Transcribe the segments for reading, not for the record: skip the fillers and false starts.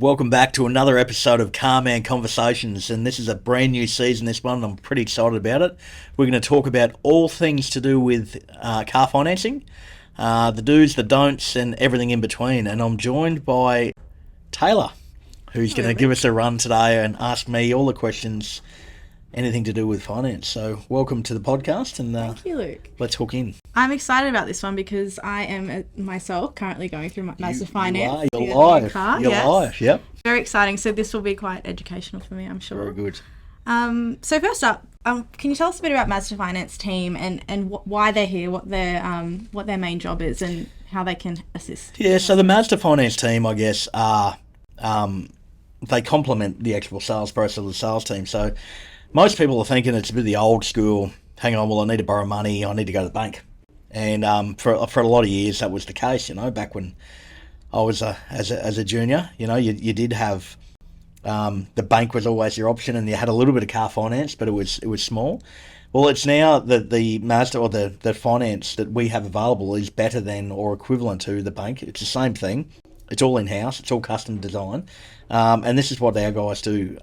Welcome back to another episode of Car Man Conversations, and this is a brand new season, this one, and I'm pretty excited about it. We're going to talk about all things to do with car financing, the do's, the don'ts, and everything in between, and I'm joined by Taylor, who's going to give us a run today and ask me all the questions, anything to do with finance. So welcome to the podcast, and Thank you, Luke. Let's hook in. I'm excited about this one because I am myself currently going through Mazda Finance. You're live. You're live, yep. Very exciting. So this will be quite educational for me, I'm sure. Very good. So first up, can you tell us a bit about Mazda Finance team and why they're here, what their main job is, and how they can assist? Yeah, so the Mazda Finance team, I guess, are they complement the actual sales process of the sales team. So most people are thinking it's a bit of the old school, hang on, well, I need to borrow money, I need to go to the bank. And for a lot of years, that was the case, back when I was as a junior, you did have, the bank was always your option, and you had a little bit of car finance, but it was small. Well, it's now that the Mazda or the finance that we have available is better than or equivalent to the bank. It's the same thing. It's all in-house. It's all custom design. And this is what our guys do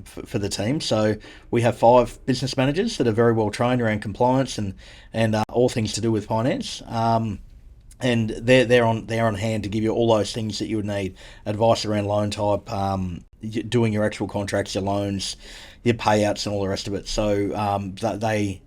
for the team. So we have 5 business managers that are very well trained around compliance and all things to do with finance. And they're on hand to give you all those things that you would need: advice around loan type, doing your actual contracts, your loans, your payouts, and all the rest of it. So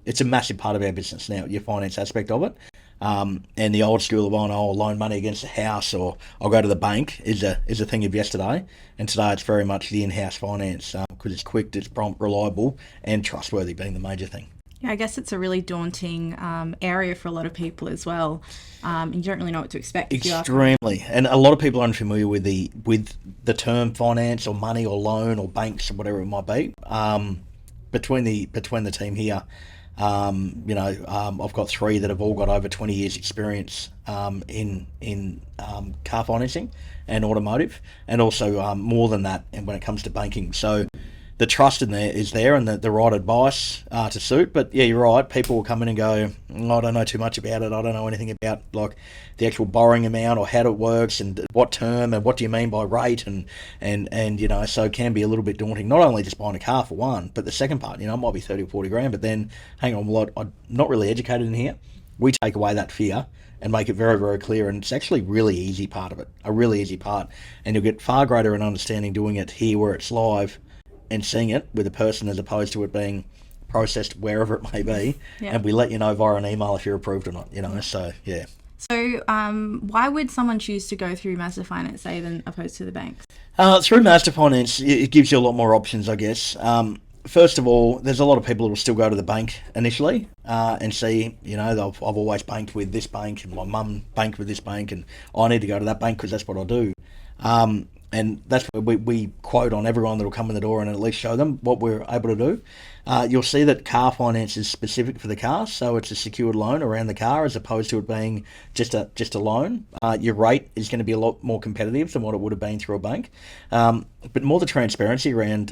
it's a massive part of our business now, your finance aspect of it. And the old school of, I'll loan money against a house, or I'll go to the bank, is a thing of yesterday. And today it's very much the in-house finance, because it's quick, it's prompt, reliable, and trustworthy being the major thing. Yeah, I guess it's a really daunting area for a lot of people as well. And you don't really know what to expect. Extremely. And a lot of people are unfamiliar with the term finance or money or loan or banks or whatever it might be. Between the team here, I've got 3 that have all got over 20 years experience in car financing and automotive, and also more than that when it comes to banking. So the trust in there is there, and the right advice to suit. But yeah, you're right. People will come in and go, I don't know too much about it. I don't know anything about like the actual borrowing amount or how it works and what term and what do you mean by rate and so it can be a little bit daunting. Not only just buying a car for one, but the second part, it might be 30 or 40 grand. But then, hang on, well, I'm not really educated in here. We take away that fear and make it very, very clear. And it's actually really easy part of it, a really easy part. And you'll get far greater in understanding doing it here where it's live and seeing it with a person as opposed to it being processed wherever it may be. Yeah. And we let you know via an email if you're approved or not, so yeah. So why would someone choose to go through Mazda Finance, say, than opposed to the banks? Through Mazda Finance, it gives you a lot more options, I guess. First of all, there's a lot of people who will still go to the bank initially and see, I've always banked with this bank, and my mum banked with this bank, and I need to go to that bank because that's what I do. And that's where we quote on everyone that will come in the door and at least show them what we're able to do. You'll see that car finance is specific for the car, so it's a secured loan around the car as opposed to it being just a loan. Your rate is going to be a lot more competitive than what it would have been through a bank. But more the transparency around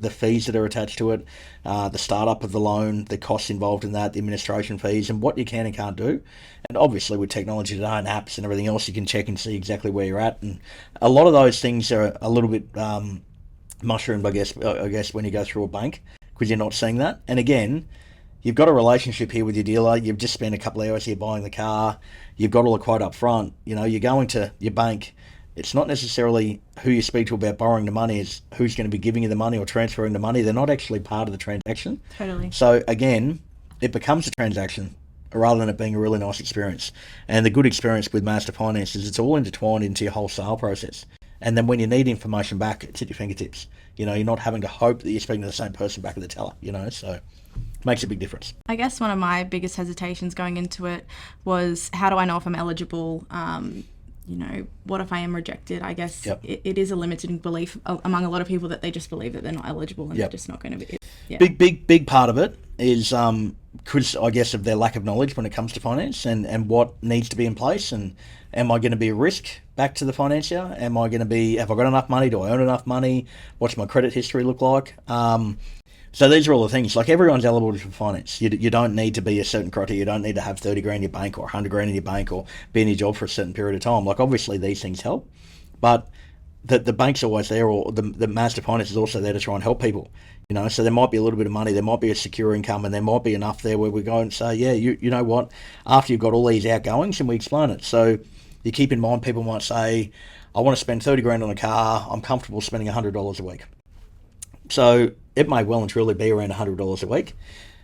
the fees that are attached to it, the startup of the loan, the costs involved in that, the administration fees, and what you can and can't do. And obviously with technology today and apps and everything else, you can check and see exactly where you're at. And a lot of those things are a little bit mushroomed, I guess, when you go through a bank, because you're not seeing that. And again, you've got a relationship here with your dealer. You've just spent a couple of hours here buying the car. You've got all the quote up front. You're going to your bank. It's not necessarily who you speak to about borrowing the money, is who's going to be giving you the money or transferring the money. They're not actually part of the transaction. Totally. So again, it becomes a transaction rather than it being a really nice experience. And the good experience with Mazda Finance is it's all intertwined into your whole sale process. And then when you need information back, it's at your fingertips. You're not having to hope that you're speaking to the same person back at the teller, so it makes a big difference. I guess one of my biggest hesitations going into it was, how do I know if I'm eligible? What if I am rejected? I guess it is a limiting belief among a lot of people that they just believe that they're not eligible and they're just not going to be. Yeah. Big part of it is because I guess of their lack of knowledge when it comes to finance and what needs to be in place, and am I going to be a risk back to the financier? Have I got enough money? Do I earn enough money? What's my credit history look like? So these are all the things. Like, everyone's eligible for finance. You don't need to be a certain criteria. You don't need to have 30 grand in your bank or 100 grand in your bank or be in your job for a certain period of time. Like, obviously these things help, but the bank's always there, or the Mazda Finance is also there to try and help people. So there might be a little bit of money, there might be a secure income, and there might be enough there where we go and say, yeah, you know what, after you've got all these outgoings, and we explain it. So you keep in mind, people might say, I want to spend 30 grand on a car, I'm comfortable spending $100 a week. So it may well and truly be around $100 a week.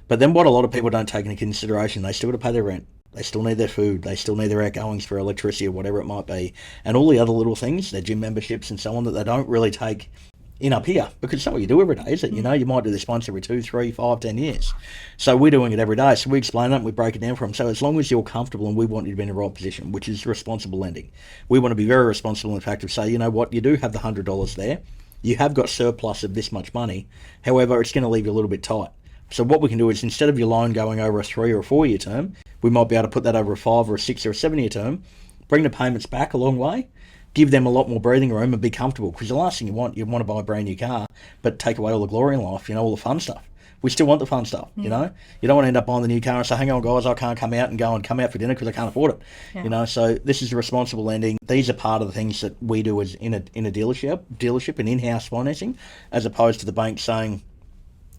But then what a lot of people don't take into consideration, they still got to pay their rent. They still need their food. They still need their outgoings for electricity or whatever it might be. And all the other little things, their gym memberships and so on, that they don't really take in up here. Because it's not what you do every day, is it? You might do this once every 2, 3, 5, 10 years. So we're doing it every day. So we explain it and we break it down for them. So as long as you're comfortable, and we want you to be in the right position, which is responsible lending. We want to be very responsible in the fact of say, you know what, you do have the $100 there. You have got surplus of this much money. However, it's going to leave you a little bit tight. So what we can do is, instead of your loan going over a 3 or a 4 year term, we might be able to put that over a 5 or a 6 or a 7 year term, bring the payments back a long way, give them a lot more breathing room and be comfortable. Because the last thing you want to buy a brand new car, but take away all the glory in life, all the fun stuff. We still want the fun stuff, You don't want to end up buying the new car and say, hang on guys, I can't come out for dinner because I can't afford it. Yeah. So this is responsible lending. These are part of the things that we do as in a dealership and in-house financing, as opposed to the bank saying,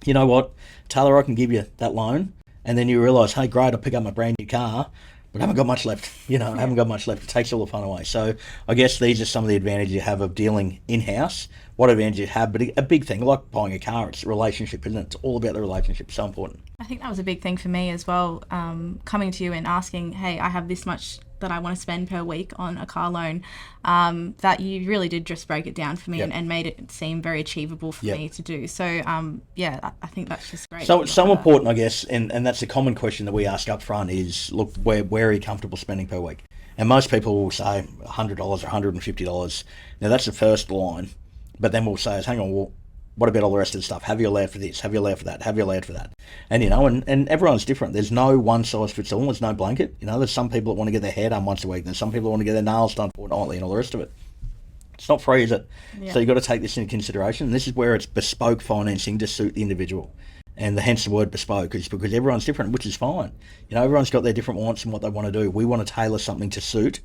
you know what, Taylor, I can give you that loan, and then you realise, hey, great, I'll pick up my brand new car, but I haven't got much left. I haven't got much left. It takes all the fun away. So I guess these are some of the advantages you have of dealing in-house. What advantage you have, but a big thing, like buying a car, it's a relationship, isn't it? It's all about the relationship. It's so important. I think that was a big thing for me as well, coming to you and asking, hey, I have this much that I want to spend per week on a car loan, that you really did just break it down for me and made it seem very achievable for me to do. So, I think that's just great. So it's so important, I guess, and that's a common question that we ask up front is, look, where are you comfortable spending per week? And most people will say $100 or $150. Now, that's the first line. But then we'll say, hang on, well, what about all the rest of the stuff? Have you allowed for this? Have you allowed for that? Have you allowed for that? And, and everyone's different. There's no one size fits all. There's no blanket. There's some people that want to get their hair done once a week. There's some people that want to get their nails done fortnightly and all the rest of it. It's not free, is it? Yeah. So you've got to take this into consideration. And this is where it's bespoke financing to suit the individual. And hence the word bespoke, is because everyone's different, which is fine. Everyone's got their different wants and what they want to do. We want to tailor something to suit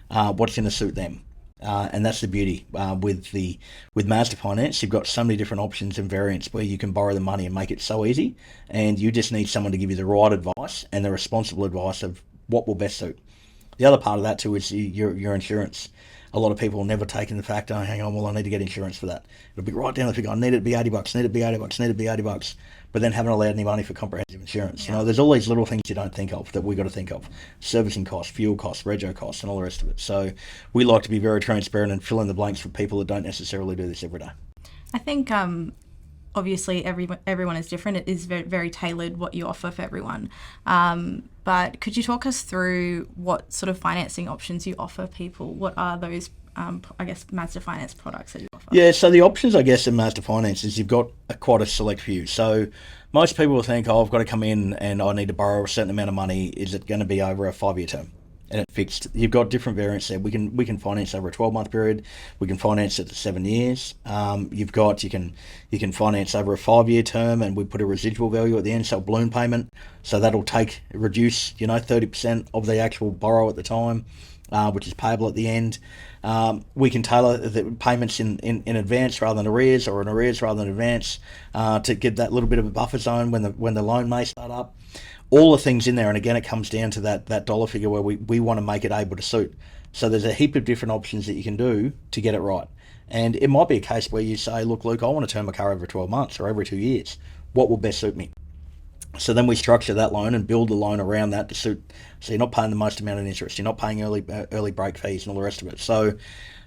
what's going to suit them. And that's the beauty with Mazda Finance. You've got so many different options and variants where you can borrow the money and make it so easy, and you just need someone to give you the right advice and the responsible advice of what will best suit. The other part of that too is your insurance. A lot of people will never take in the fact, oh, hang on, well, I need to get insurance for that. It'll be right down the figure, I need it to be $80, need it to be $80, need it to be $80, but then haven't allowed any money for comprehensive insurance. Yeah. There's all these little things you don't think of that we got to think of. Servicing costs, fuel costs, rego costs, and all the rest of it. So we like to be very transparent and fill in the blanks for people that don't necessarily do this every day. I think obviously everyone is different. It is very, very tailored what you offer for everyone. But could you talk us through what sort of financing options you offer people? What are those, Mazda Finance products that you offer? Yeah, so the options, I guess, in Mazda Finance is you've got quite a select few. So most people will think, I've got to come in and I need to borrow a certain amount of money. Is it going to be over a 5-year term? And it's fixed. You've got different variants there. We can finance over a 12-month period. We can finance it to 7 years. You can finance over a 5-year term, and we put a residual value at the end, so a balloon payment. So that'll reduce 30% of the actual borrow at the time, which is payable at the end. We can tailor the payments in advance rather than arrears, or in arrears rather than advance, to get that little bit of a buffer zone when the loan may start up. All the things in there, and again, it comes down to that dollar figure where we want to make it able to suit. So there's a heap of different options that you can do to get it right. And it might be a case where you say, look, Luke, I want to turn my car over 12 months or every 2 years. What will best suit me? So then we structure that loan and build the loan around that to suit. So you're not paying the most amount of interest. You're not paying early break fees and all the rest of it. So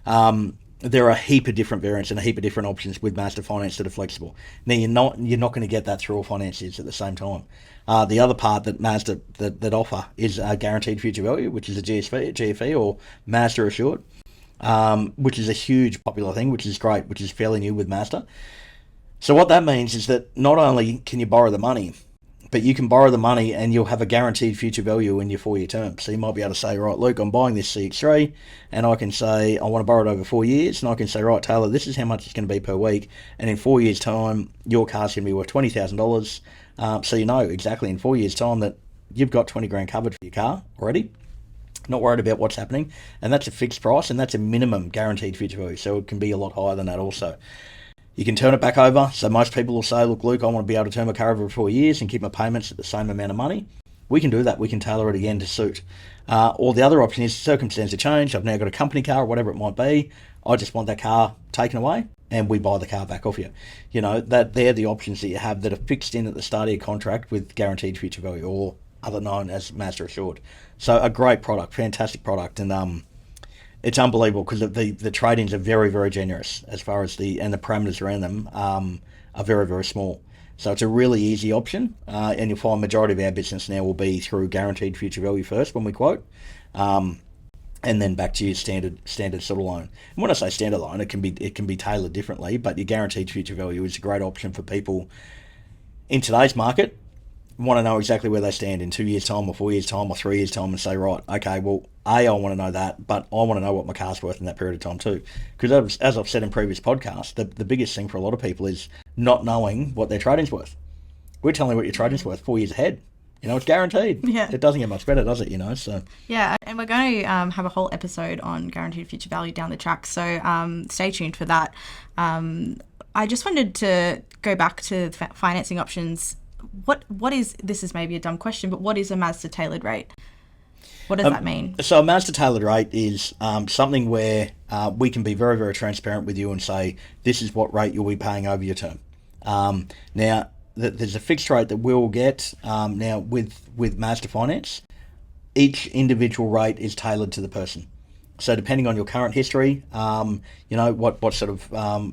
there are a heap of different variants and a heap of different options with Mazda Finance that are flexible. Now you're not going to get that through all financiers at the same time. The other part that Mazda that offer is a guaranteed future value, which is a GFE or Mazda Assured, which is a huge popular thing, which is great, which is fairly new with Mazda. So what that means is that not only can you borrow the money, but you can borrow the money and you'll have a guaranteed future value in your 4-year term. So you might be able to say, right, Luke, I'm buying this CX-3, and I can say, I want to borrow it over 4 years, and I can say, right, Taylor, this is how much it's going to be per week, and in 4 years' time, your car's going to be worth $20,000. So you know exactly in 4 years' time that you've got 20 grand covered for your car already. Not worried about what's happening, and that's a fixed price, and that's a minimum guaranteed future value, so it can be a lot higher than that also. You can turn it back over, so most people will say, look, Luke, I want to be able to turn my car over for 4 years and keep my payments at the same amount of money. We can do that. We can tailor it again to suit. Or the other option is circumstances change. I've now got a company car or whatever it might be. I just want that car taken away, and we buy the car back off you. That they're the options that you have that are fixed in at the start of your contract with guaranteed future value, or other known as Mazda Assured. So a great product, fantastic product, and it's unbelievable because the trade-ins are very, very generous as far as the parameters around them are very, very small. So it's a really easy option, and you'll find majority of our business now will be through guaranteed future value first when we quote, and then back to your standard sort of loan. And when I say standard loan, it can be tailored differently, but your guaranteed future value is a great option for people in today's market. Want to know exactly where they stand in 2 years' time or 4 years' time or 3 years' time, and say, right, okay, well, I want to know that, but I want to know what my car's worth in that period of time too. Because as I've said in previous podcasts, the biggest thing for a lot of people is not knowing what their trading's worth. We're telling you what your trading's worth 4 years ahead. It's guaranteed. Yeah. It doesn't get much better, does it? So. Yeah, and we're going to have a whole episode on guaranteed future value down the track, so stay tuned for that. I just wanted to go back to financing options. What is, this is maybe a dumb question, but what is a Mazda tailored rate? What does that mean? So a Mazda tailored rate is something where we can be very, very transparent with you and say, this is what rate you'll be paying over your term. Now, there's a fixed rate that we'll get now with Mazda Finance. Each individual rate is tailored to the person. So depending on your current history, what sort of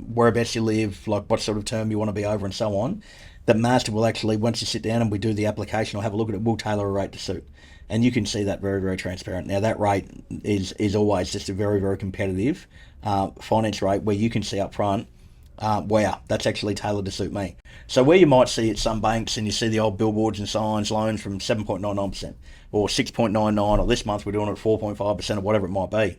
whereabouts you live, like what sort of term you want to be over and so on, that Mazda will actually, once you sit down and we do the application or have a look at it, we'll tailor a rate to suit. And you can see that very, very transparent. Now, that rate is always just a very, very competitive finance rate where you can see up front, wow, that's actually tailored to suit me. So where you might see at some banks and you see the old billboards and signs, loans from 7.99% or 6.99%, or this month we're doing it at 4.5% or whatever it might be.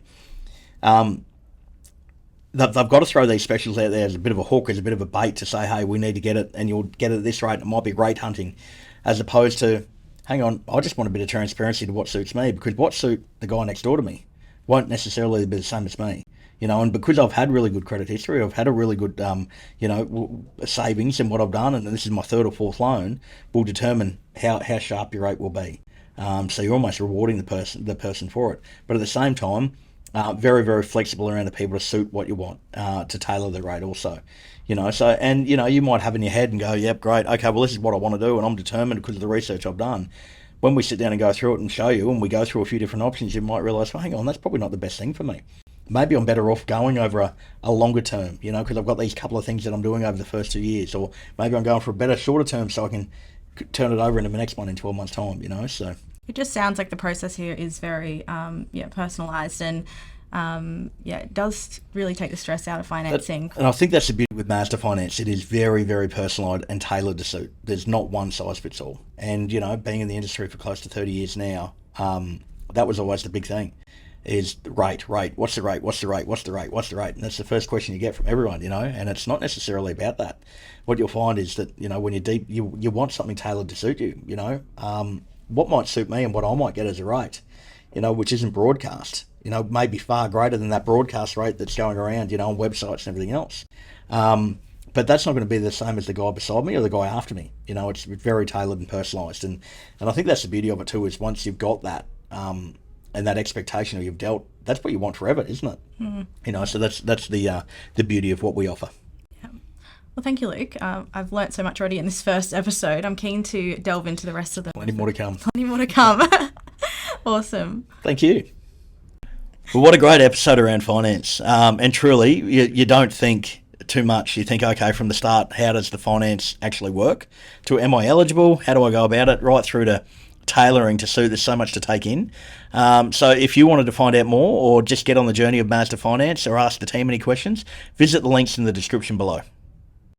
They've got to throw these specials out there as a bit of a hook, as a bit of a bait to say, hey, we need to get it, and you'll get it at this rate. It might be rate hunting, as opposed to, hang on, I just want a bit of transparency to what suits me, because what suits the guy next door to me won't necessarily be the same as me. And because I've had really good credit history, I've had a really good, savings in what I've done, and this is my third or fourth loan, will determine how sharp your rate will be. So you're almost rewarding the person for it. But at the same time, very, very flexible around the people to suit what you want, to tailor the rate also. You might have in your head and go, yep, great, okay, well, this is what I want to do, and I'm determined because of the research I've done. When we sit down and go through it and show you, and we go through a few different options, you might realise, well, hang on, that's probably not the best thing for me. Maybe I'm better off going over a longer term, because I've got these couple of things that I'm doing over the first 2 years, or maybe I'm going for a better shorter term so I can turn it over into the next one in 12 months' time, so. It just sounds like the process here is very, personalised, and it does really take the stress out of financing. And I think that's the beauty with Mazda Finance. It is very, very personalised and tailored to suit. There's not one size fits all. And, being in the industry for close to 30 years now, that was always the big thing, is rate. What's the rate? And that's the first question you get from everyone, and it's not necessarily about that. What you'll find is that, when you're deep, you want something tailored to suit you, what might suit me and what I might get as a rate, which isn't broadcast, maybe far greater than that broadcast rate that's going around, on websites and everything else. But that's not going to be the same as the guy beside me or the guy after me. It's very tailored and personalised. And I think that's the beauty of it too, is once you've got that, and that expectation that you've dealt, that's what you want forever, isn't it? Mm-hmm. So that's the beauty of what we offer. Well, thank you, Luke. I've learnt so much already in this first episode. I'm keen to delve into the rest of them. Plenty more to come. Awesome. Thank you. Well, what a great episode around finance. And truly, you don't think too much. You think, okay, from the start, how does the finance actually work? To, am I eligible? How do I go about it? Right through to tailoring to suit. There's so much to take in. So if you wanted to find out more, or just get on the journey of Mazda Finance, or ask the team any questions, visit the links in the description below.